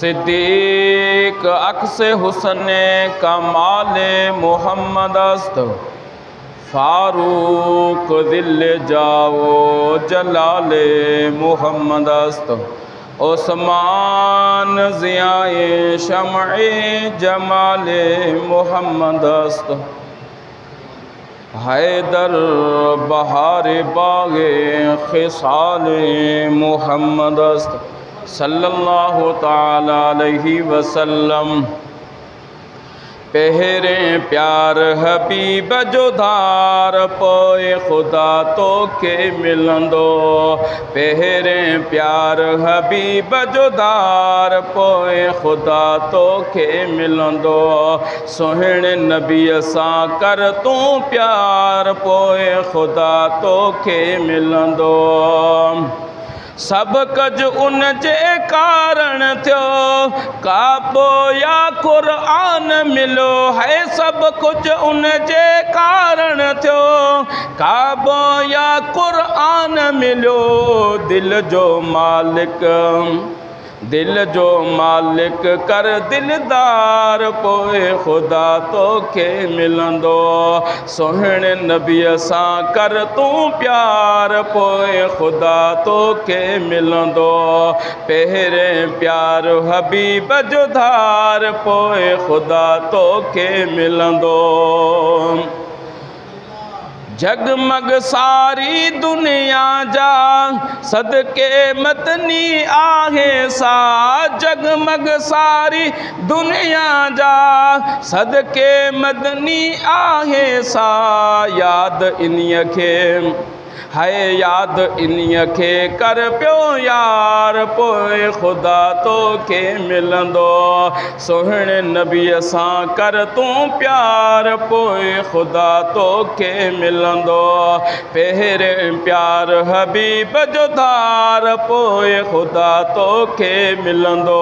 सिद्दीक अक्स हुस्न कमाल मोहम्मद अस्त, फारूक दिल जाओ जलाल मोहम्मद अस्त, उस्मान ज़ियाए शमए जमाल मोहम्मद अस्त, हैदर बहार बागे खिसाल मोहम्मद अस्त सल्लल्लाहु ताला अलैहि वसल्लम। पहिरें प्यार हबीब जो धार पोए खुदा तो के मिलंदो, पहिरें प्यार हबीब जो धार पोए खुदा तो के मिलंदो, सोहणे नबी सां कर तू प्यार पोए खुदा तो के मिलंदो। सब कुछ उन जे कारण थियो, काबो या क़ुरान मिलो है, सब कुछ उन जे कारण थियो, काबो या क़ुरान मिलो, दिल जो मालिक दिल जो मालिक कर दिलदार पोए खुदा तो के मिलंदो, सोहणे नबीअ सां कर तू प्यार पोए खुदा तो के मिलंदो, पहिरें प्यार हबीब जो धार पोए खुदा तो के मिलंदो। जगमग सारी दुनिया जा सदके मदनी आहे सा, जगमग सारी दुनिया जा सदके मदनी आहे सा, याद इन्हीअ खे है याद इन्हीअ खे कर पियो यार पोए खुदा तो के मिलंदो, सोहणे नबीअ सां कर तू प्यार पोए खुदा तो के मिलंदो, पहिरें प्यार हबीब जो धार पोए खुदा तो के मिलंदो।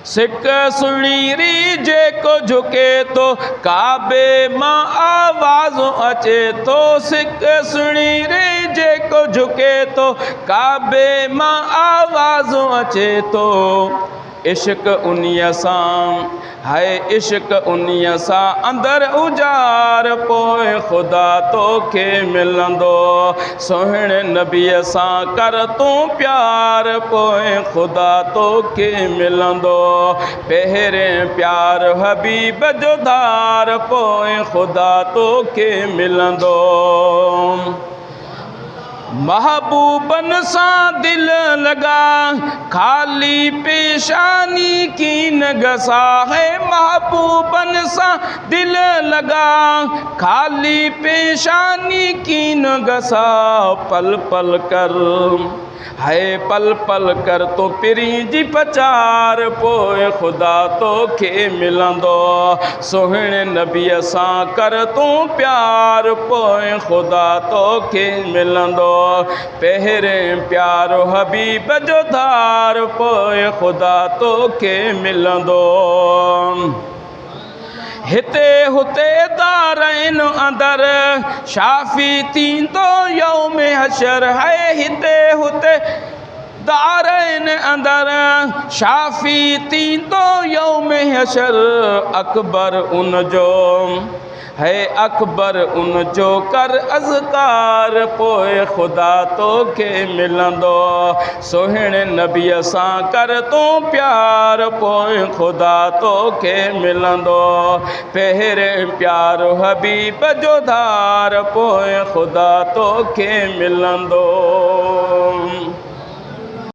सिक सुणीरी जेको झुके तो काबे मां आवाज़ अचे तो, सिक सुणीरी जेको झुके तो काबे मां आवाज़ अचे तो, इश्क उन्हीअ सां है इश्क उन्हीअ सां अंदर उजार पोए खुदा तो के मिलंदो, सोहणे नबीअ सां कर तू प्यार पोए खुदा तो के मिलंदो, पहिरें प्यार हबीब जो धार पोए खुदा तो के मिलंदो। महबूबन सां दिल लगा खाली पेशानी की न गसा है, महबूबन सां दिल लगा खाली पेशानी की न गसा, पल पल कर है पल पल कर तो पिरी जी पचार पोए खुदा तो के मिलंदो, सोहणे नबीअ सां कर तू प्यार पोए खुदा तो के मिलंदो, पहिरें प्यार हबीब जो धार पोए खुदा तो के मिलंदो। हिते हुते दारैन अंदर शाफी थींदो यौम हशर है, हिते हुते दारैन अंदर शाफी थींदो यौम हशर, अकबर उन जो है अकबर उन जो कर अज़कार पोए खुदा तो के मिलंदो, सोहणे नबीअ सां कर तू प्यार पोए खुदा तो के मिलंदो, पहिरें प्यार हबीब जो धार पोए खुदा तो के मिलंदो।